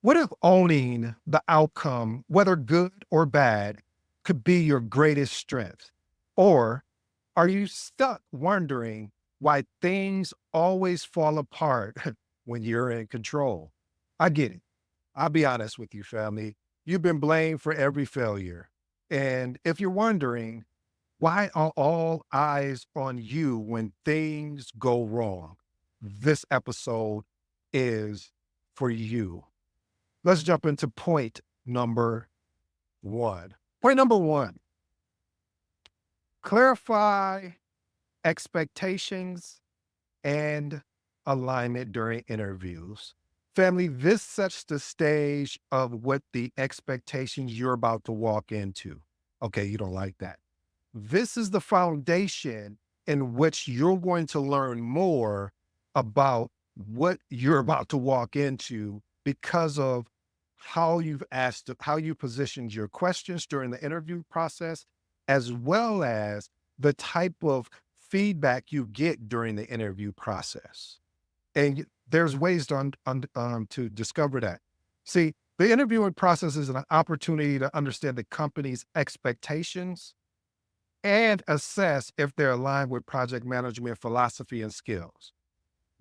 What if owning the outcome, whether good or bad, could be your greatest strength? Or are you stuck wondering why things always fall apart when you're in control? I get it. I'll be honest with you, family. You've been blamed for every failure. And if you're wondering, why are all eyes on you when things go wrong? This episode is for you. Let's jump into point number one. Point number one, clarify expectations and alignment during interviews. Family, this sets the stage of what the expectations you're about to walk into. Okay, you don't like that. This is the foundation in which you're going to learn more about what you're about to walk into because of how you positioned your questions during the interview process, as well as the type of feedback you get during the interview process. And there's ways to discover that. See, the interviewing process is an opportunity to understand the company's expectations and assess if they're aligned with project management philosophy and skills.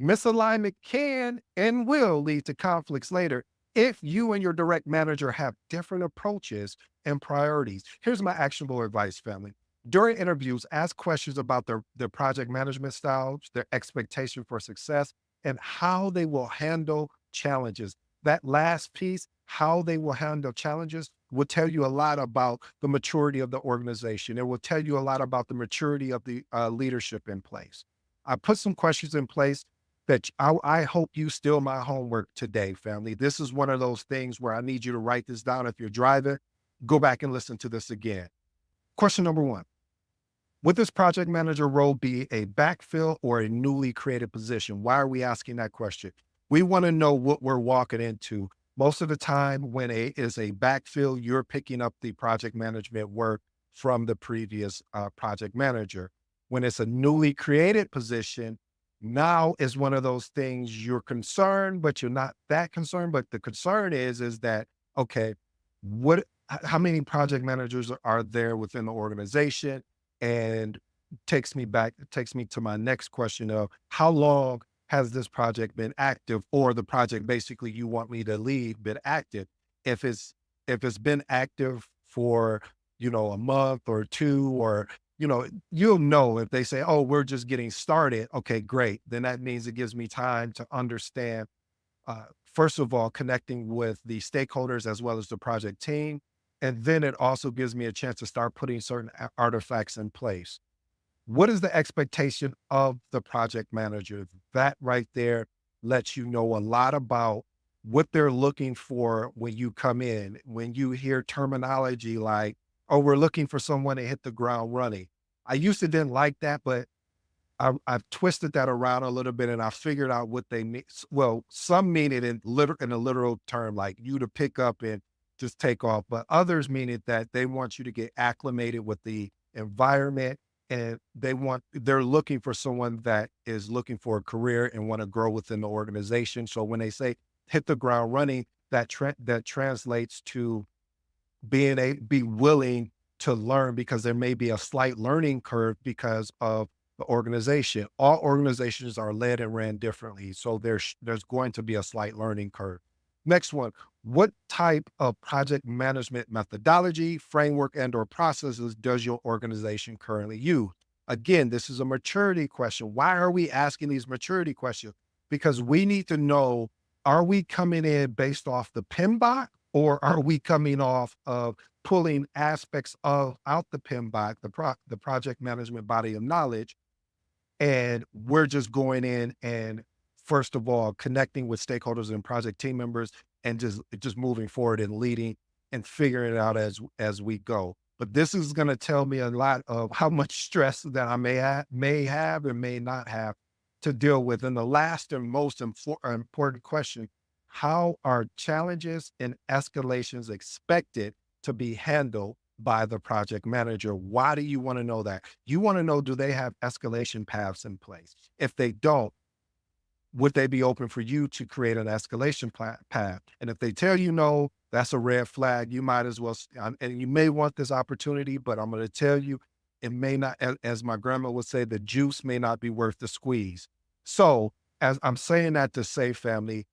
Misalignment can and will lead to conflicts later if you and your direct manager have different approaches and priorities. Here's my actionable advice, family. During interviews, ask questions about their project management styles, their expectation for success, and how they will handle challenges. That last piece, how they will handle challenges, will tell you a lot about the maturity of the organization. It will tell you a lot about the maturity of the leadership in place. I put some questions in place that I hope you steal my homework today, family. This is one of those things where I need you to write this down. If you're driving, go back and listen to this again. Question number one. Would this project manager role be a backfill or a newly created position? Why are we asking that question? We want to know what we're walking into. Most of the time, when it is a backfill, you're picking up the project management work from the previous project manager. When it's a newly created position, now is one of those things you're concerned, but you're not that concerned. But the concern is that, okay, how many project managers are there within the organization? And takes me to my next question of how long has this project been active, or the project basically you want me to leave been active? If it's been active for, a month or two, or, you'll know if they say, oh, we're just getting started. Okay, great. Then that means it gives me time to understand, first of all, connecting with the stakeholders as well as the project team. And then it also gives me a chance to start putting certain artifacts in place. What is the expectation of the project manager? That right there lets you know a lot about what they're looking for when you come in. When you hear terminology like, oh, we're looking for someone to hit the ground running. I used to didn't like that, but I've twisted that around a little bit and I figured out what they mean. Well, some mean it in a literal term, like you to pick up and just take off, but others mean it that they want you to get acclimated with the environment, and they're looking for someone that is looking for a career and want to grow within the organization. So when they say hit the ground running, that translates to be willing to learn, because there may be a slight learning curve because of the organization. All organizations are led and ran differently. So there's going to be a slight learning curve. Next one, what type of project management methodology, framework, and or processes does your organization currently use? Again, this is a maturity question. Why are we asking these maturity questions? Because we need to know, are we coming in based off the PMBOK, or are we coming off of pulling aspects of out the PMBOK, the project management body of knowledge, and we're just going in and, first of all, connecting with stakeholders and project team members, and just moving forward and leading and figuring it out as we go. But this is going to tell me a lot of how much stress that I may have and may not have to deal with. And the last and most important question: how are challenges and escalations expected to be handled by the project manager? Why do you want to know that? You want to know, do they have escalation paths in place? If they don't, would they be open for you to create an escalation path? And if they tell you no, that's a red flag. You might as well, and you may want this opportunity, but I'm going to tell you, it may not, as my grandma would say, the juice may not be worth the squeeze. So, as I'm saying that to say, family,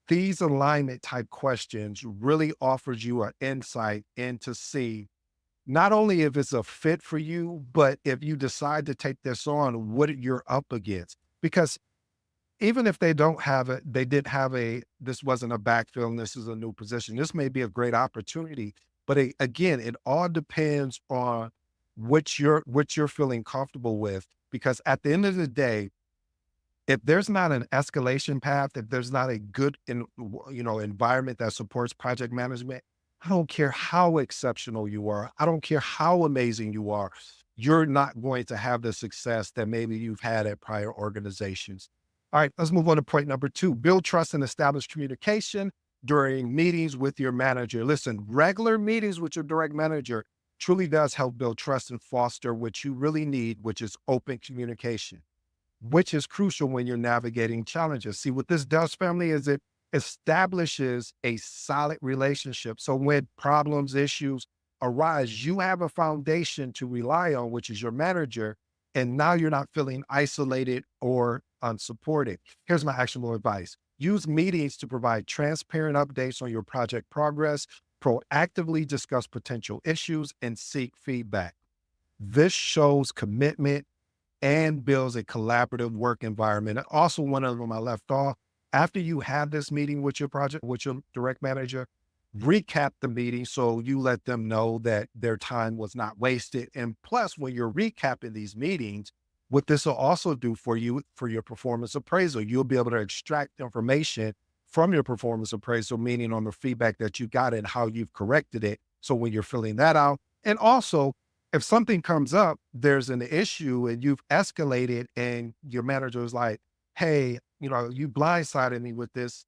these alignment type questions really offers you an insight into see not only if it's a fit for you, but if you decide to take this on, what you're up against. Because even if they don't have it, they did have this wasn't a backfill and this is a new position. This may be a great opportunity, but again, it all depends on what you're feeling comfortable with. Because at the end of the day, if there's not an escalation path, if there's not a good environment that supports project management, I don't care how exceptional you are. I don't care how amazing you are. You're not going to have the success that maybe you've had at prior organizations. All right, let's move on to point number two. Build trust and establish communication during meetings with your manager. Listen, regular meetings with your direct manager truly does help build trust and foster what you really need, which is open communication, which is crucial when you're navigating challenges. See, what this does, family, is it establishes a solid relationship. So when problems, issues arise, you have a foundation to rely on, which is your manager. And now you're not feeling isolated or unsupported. Here's my actionable advice. Use meetings to provide transparent updates on your project progress, proactively discuss potential issues, and seek feedback. This shows commitment and builds a collaborative work environment. And also, one of them I left off, after you have this meeting with your project, with your direct manager, recap the meeting so you let them know that their time was not wasted. And plus, when you're recapping these meetings, what this will also do for you for your performance appraisal, you'll be able to extract information from your performance appraisal, meaning on the feedback that you got and how you've corrected it. So when you're filling that out, and also if something comes up, there's an issue and you've escalated and your manager is like, hey, you blindsided me with this.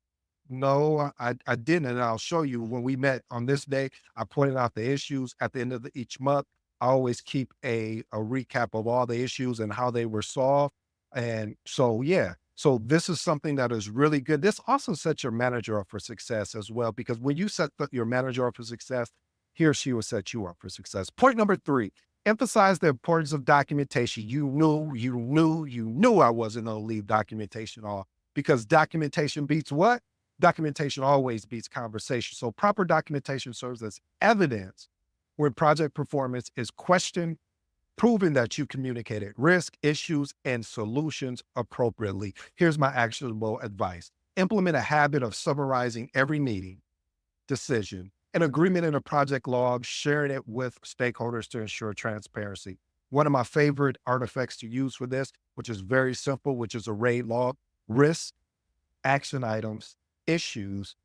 No, I didn't. And I'll show you when we met on this day, I pointed out the issues at the end of each month. I always keep a recap of all the issues and how they were solved. And so, yeah, so this is something that is really good. This also sets your manager up for success as well, because when you set your manager up for success, he or she will set you up for success. Point number three, emphasize the importance of documentation. You knew I wasn't going to leave documentation off, because documentation beats what? Documentation always beats conversation. So proper documentation serves as evidence when project performance is questioned, proving that you communicated risk, issues, and solutions appropriately. Here's my actionable advice. Implement a habit of summarizing every meeting, decision, an agreement in a project log, sharing it with stakeholders to ensure transparency. One of my favorite artifacts to use for this, which is very simple, which is a RAID log: risks, action items, issues,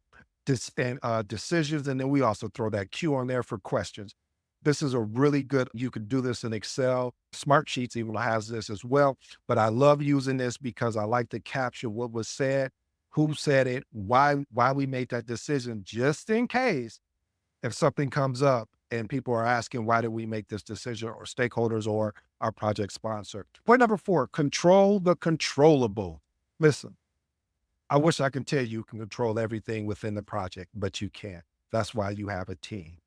decisions. And then we also throw that Q on there for questions. This is a really good, you could do this in Excel. Smart Sheets even has this as well. But I love using this because I like to capture what was said, who said it, why we made that decision, just in case if something comes up and people are asking, why did we make this decision, or stakeholders or our project sponsor. Point number four, control the controllable. Listen, I wish I could tell you can control everything within the project, but you can't. That's why you have a team.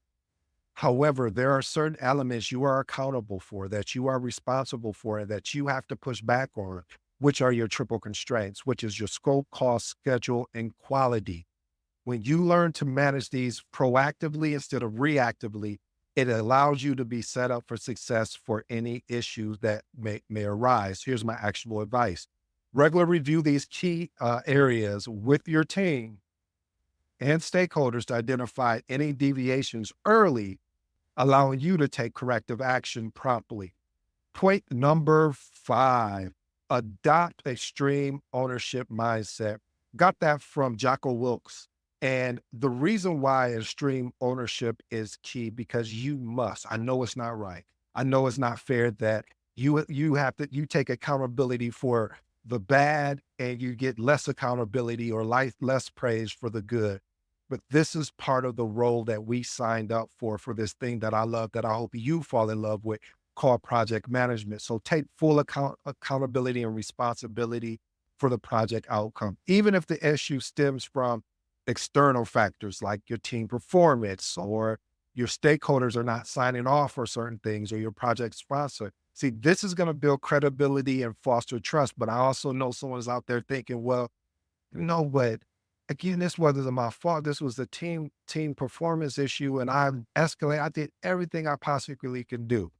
However, there are certain elements you are accountable for, that you are responsible for, and that you have to push back on, which are your triple constraints, which is your scope, cost, schedule, and quality. When you learn to manage these proactively instead of reactively, it allows you to be set up for success for any issues that may arise. Here's my actionable advice. Regularly review these key areas with your team and stakeholders to identify any deviations early, allowing you to take corrective action promptly. Point number five, adopt extreme ownership mindset. Got that from Jocko Wilkes. And the reason why extreme ownership is key, because you must, I know it's not right. I know it's not fair that you take accountability for the bad and you get less accountability or less praise for the good. But this is part of the role that we signed up for this thing that I love, that I hope you fall in love with, called project management. So take full accountability and responsibility for the project outcome, even if the issue stems from external factors like your team performance or your stakeholders are not signing off for certain things or your project sponsor. See, this is going to build credibility and foster trust. But I also know someone's out there thinking, well, you know what? Again, this wasn't my fault. This was a team performance issue, and I escalated. I did everything I possibly could do.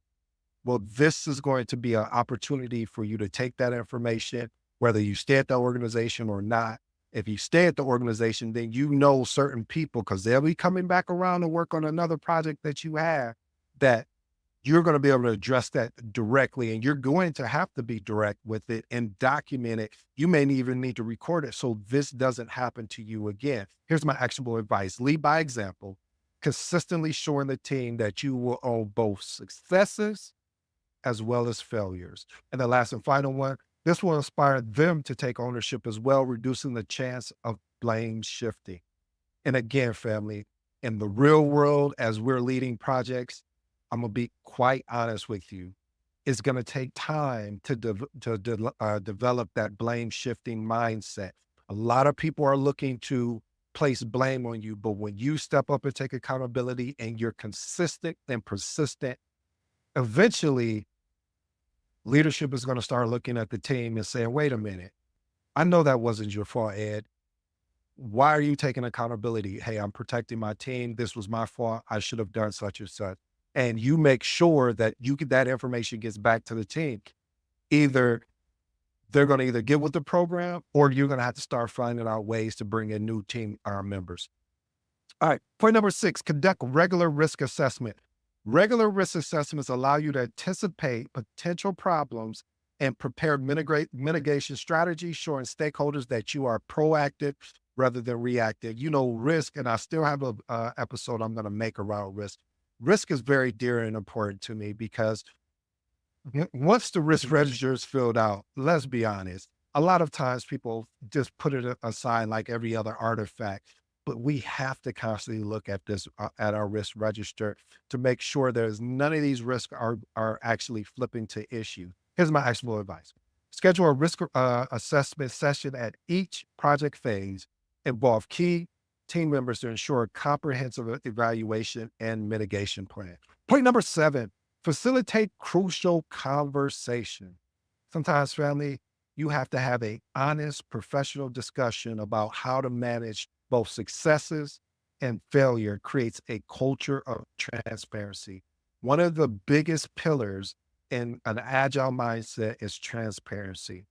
Well, this is going to be an opportunity for you to take that information, whether you stay at the organization or not. If you stay at the organization, then you know certain people because they'll be coming back around to work on another project that you have that you're going to be able to address that directly, and you're going to have to be direct with it and document it. You may even need to record it so this doesn't happen to you again. Here's my actionable advice: lead by example, consistently showing the team that you will own both successes as well as failures. And the last and final one, this will inspire them to take ownership as well, reducing the chance of blame shifting. And again, family, in the real world, as we're leading projects, I'm gonna be quite honest with you. It's gonna take time to develop that blame shifting mindset. A lot of people are looking to place blame on you, but when you step up and take accountability and you're consistent and persistent, eventually leadership is gonna start looking at the team and saying, "Wait a minute, I know that wasn't your fault, Ed. Why are you taking accountability? Hey, I'm protecting my team. This was my fault. I should have done such and such." And you make sure that that information gets back to the team. Either they're going to either get with the program or you're going to have to start finding out ways to bring in new team members. All right. Point number 6, conduct regular risk assessment. Regular risk assessments allow you to anticipate potential problems and prepare mitigation strategies, showing stakeholders that you are proactive rather than reactive. You know, risk, and I still have a episode I'm going to make around risk. Risk is very dear and important to me because once the risk register is filled out, let's be honest, a lot of times people just put it aside like every other artifact. But we have to constantly look at this at our risk register to make sure there's none of these risks are actually flipping to issue. Here's my actionable advice: schedule a risk assessment session at each project phase. Involve key team members to ensure a comprehensive evaluation and mitigation plan. Point number 7, facilitate crucial conversation. Sometimes, family, you have to have a honest professional discussion about how to manage both successes and failure. Creates a culture of transparency. One of the biggest pillars in an agile mindset is transparency.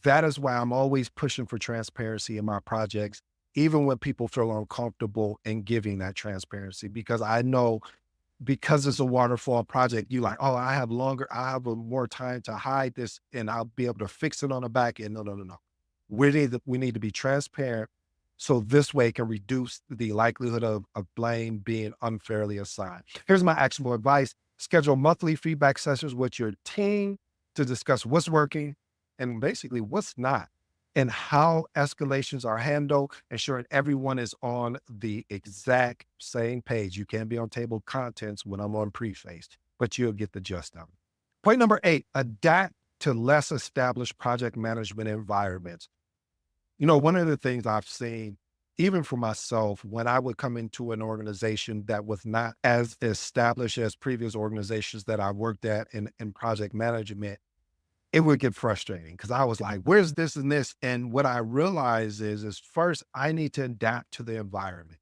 That is why I'm always pushing for transparency in my projects, even when people feel uncomfortable in giving that transparency, because I know because it's a waterfall project, you like, oh, I have more time to hide this and I'll be able to fix it on the back end. No, no, no, no. We need to be transparent so this way it can reduce the likelihood of blame being unfairly assigned. Here's my actionable advice: schedule monthly feedback sessions with your team to discuss what's working and basically what's not, and how escalations are handled, ensuring everyone is on the exact same page. You can't be on table contents when I'm on preface, but you'll get the gist of it. Point number 8, adapt to less established project management environments. You know, one of the things I've seen, even for myself, when I would come into an organization that was not as established as previous organizations that I worked at in project management, it would get frustrating because I was like, where's this and this? And what I realized is first I need to adapt to the environment.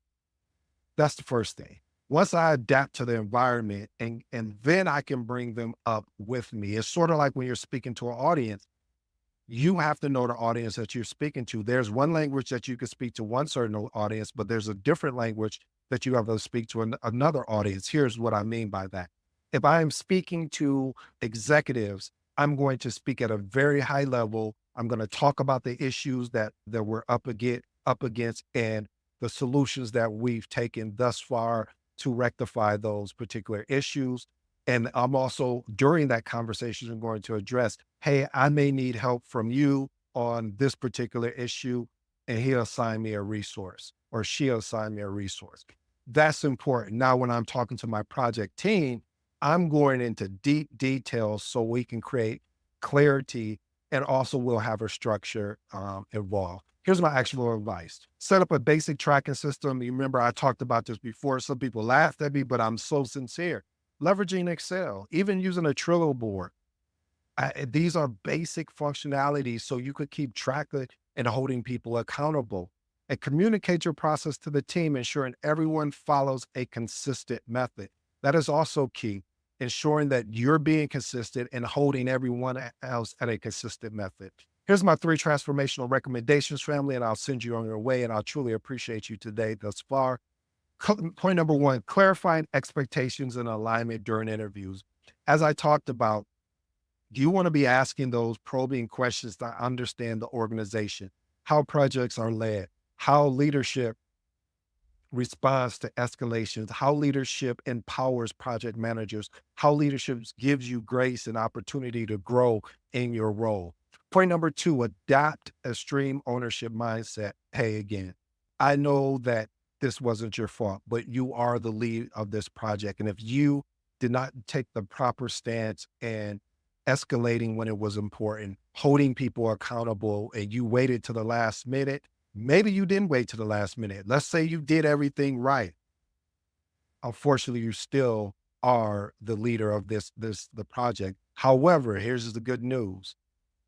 That's the first thing. Once I adapt to the environment and then I can bring them up with me. It's sort of like when you're speaking to an audience, you have to know the audience that you're speaking to. There's one language that you can speak to one certain audience, but there's a different language that you have to speak to another audience. Here's what I mean by that. If I'm speaking to executives, I'm going to speak at a very high level. I'm going to talk about the issues that we're up against and the solutions that we've taken thus far to rectify those particular issues. And I'm also, during that conversation, I'm going to address, hey, I may need help from you on this particular issue. And he'll assign me a resource or she'll assign me a resource. That's important. Now, when I'm talking to my project team, I'm going into deep details so we can create clarity and also we'll have a structure involved. Here's my actual advice. Set up a basic tracking system. You remember I talked about this before. Some people laughed at me, but I'm so sincere. Leveraging Excel, even using a Trello board. These are basic functionalities so you could keep track of and holding people accountable and communicate your process to the team, ensuring everyone follows a consistent method. That is also key, ensuring that you're being consistent and holding everyone else at a consistent method. Here's my three transformational recommendations, family, and I'll send you on your way. And I'll truly appreciate you today thus far. Point number one, clarifying expectations and alignment during interviews. As I talked about, you want to be asking those probing questions to understand the organization, how projects are led, how leadership responds to escalations, how leadership empowers project managers, how leadership gives you grace and opportunity to grow in your role. Point number two, adopt a stream ownership mindset. Hey, again, I know that this wasn't your fault, but you are the lead of this project. And if you did not take the proper stance and escalating when it was important, holding people accountable, and you waited to the last minute, maybe you didn't wait to the last minute. Let's say you did everything right. Unfortunately, you still are the leader of the project. However, here's the good news.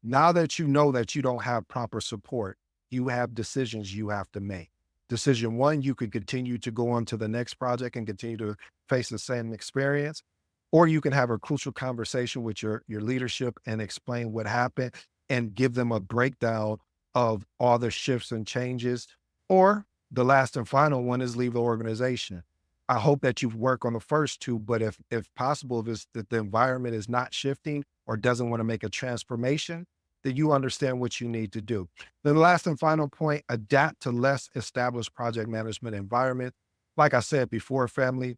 Now that you know that you don't have proper support, you have decisions you have to make. Decision one, you could continue to go on to the next project and continue to face the same experience, or you can have a crucial conversation with your leadership and explain what happened and give them a breakdown of all the shifts and changes. Or the last and final one is leave the organization. I hope that you work on the first two, but if possible, if the environment is not shifting or doesn't want to make a transformation, then you understand what you need to do. Then the last and final point, adapt to less established project management environment. Like I said before, family,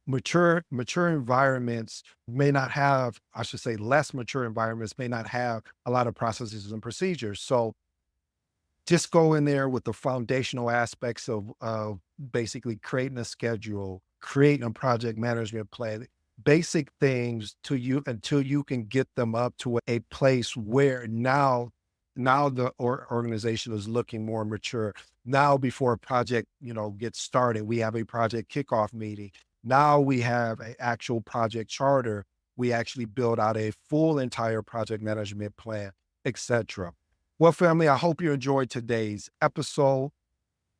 mature environments may not have, I should say, less mature environments may not have a lot of processes and procedures. So just go in there with the foundational aspects of basically creating a schedule, creating a project management plan, basic things to you until you can get them up to a place where now the organization is looking more mature. Now, before a project, gets started, we have a project kickoff meeting. Now we have an actual project charter. We actually build out a full entire project management plan, etc. Well, family, I hope you enjoyed today's episode.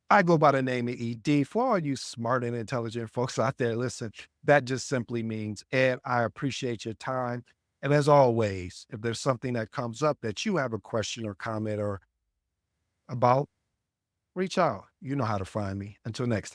I go by the name of ED. For all you smart and intelligent folks out there, listen, that just simply means Ed. I appreciate your time. And as always, if there's something that comes up that you have a question or comment or about, reach out. You know how to find me. Until next time.